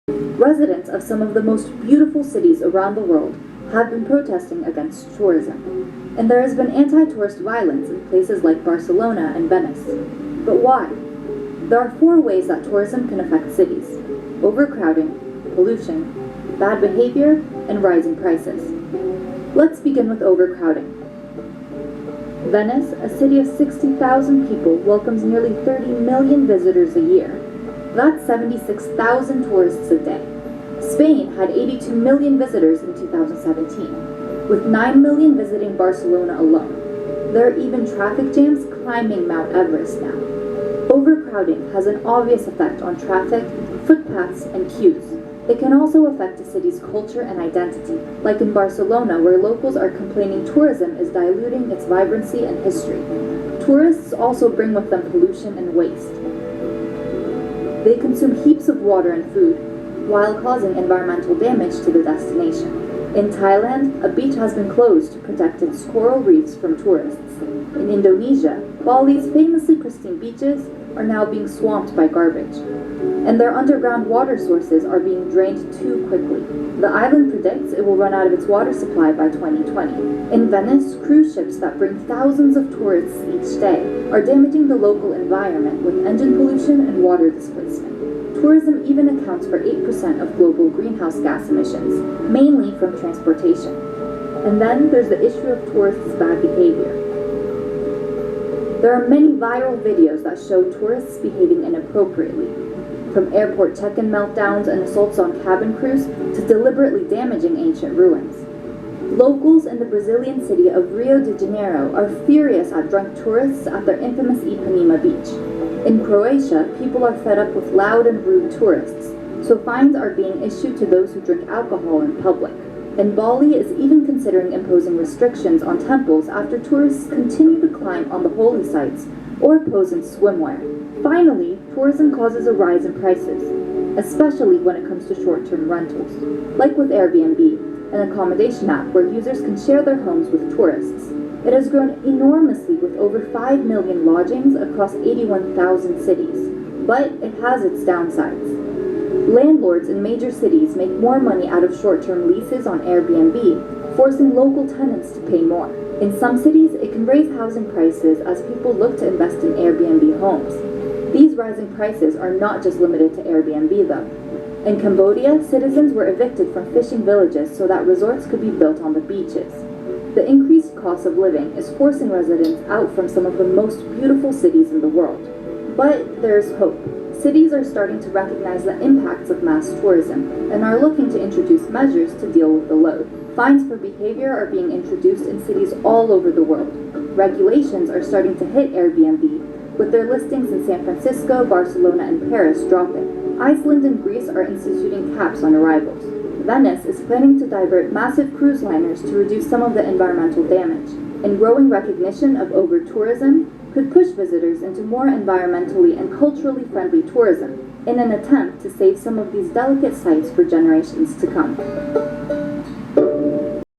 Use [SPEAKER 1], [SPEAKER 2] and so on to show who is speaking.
[SPEAKER 1] Residents of some of the most beautiful cities around the world have been protesting against tourism, and there has been anti-tourist violence in places like Barcelona and Venice. But why? There are 4 ways that tourism can affect cities: overcrowding, pollution, bad behavior, and rising prices. Let's begin with overcrowding. Venice, a city of 60,000 people, welcomes nearly 30 million visitors a year. That's 76,000 tourists a day. Spain had 82 million visitors in 2017, with 9 million visiting Barcelona alone. There are even traffic jams climbing Mount Everest now. Overcrowding has an obvious effect on traffic, footpaths, and queues. It can also affect a city's culture and identity, like in Barcelona, where locals are complaining tourism is diluting its vibrancy and history. Tourists also bring with them pollution and waste. They consume heaps of water and food, while causing environmental damage to the destination. In Thailand, a beach has been closed to protect its coral reefs from tourists. In Indonesia, Bali's famously pristine beaches are now being swamped by garbage, and their underground water sources are being drained too quickly. The island predicts it will run out of its water supply by 2020. In Venice, cruise ships that bring thousands of tourists each day are damaging the local environment with engine pollution and water displacement. Tourism even accounts for 8% of global greenhouse gas emissions, mainly from transportation. And then there's the issue of tourists' bad behavior. There are many viral videos that show tourists behaving inappropriately, from airport check-in meltdowns and assaults on cabin crews to deliberately damaging ancient ruins. Locals in the Brazilian city of Rio de Janeiro are furious at drunk tourists at their infamous Ipanema beach. In Croatia, people are fed up with loud and rude tourists, so fines are being issued to those who drink alcohol in public. And Bali is even considering imposing restrictions on temples after tourists continue to climb on the holy sites or pose in swimwear. Finally, tourism causes a rise in prices, especially when it comes to short-term rentals. Like with Airbnb, an accommodation app where users can share their homes with tourists. It has grown enormously with over 5 million lodgings across 81,000 cities, but it has its downsides. Landlords in major cities make more money out of short-term leases on Airbnb, forcing local tenants to pay more. In some cities, it can raise housing prices as people look to invest in Airbnb homes. These rising prices are not just limited to Airbnb, though. In Cambodia, citizens were evicted from fishing villages so that resorts could be built on the beaches. The increased cost of living is forcing residents out from some of the most beautiful cities in the world. But there's hope. Cities are starting to recognize the impacts of mass tourism and are looking to introduce measures to deal with the load. Fines for behavior are being introduced in cities all over the world. Regulations are starting to hit Airbnb, with their listings in San Francisco, Barcelona, and Paris dropping. Iceland and Greece are instituting caps on arrivals. Venice is planning to divert massive cruise liners to reduce some of the environmental damage, and growing recognition of over-tourism could push visitors into more environmentally and culturally friendly tourism in an attempt to save some of these delicate sites for generations to come.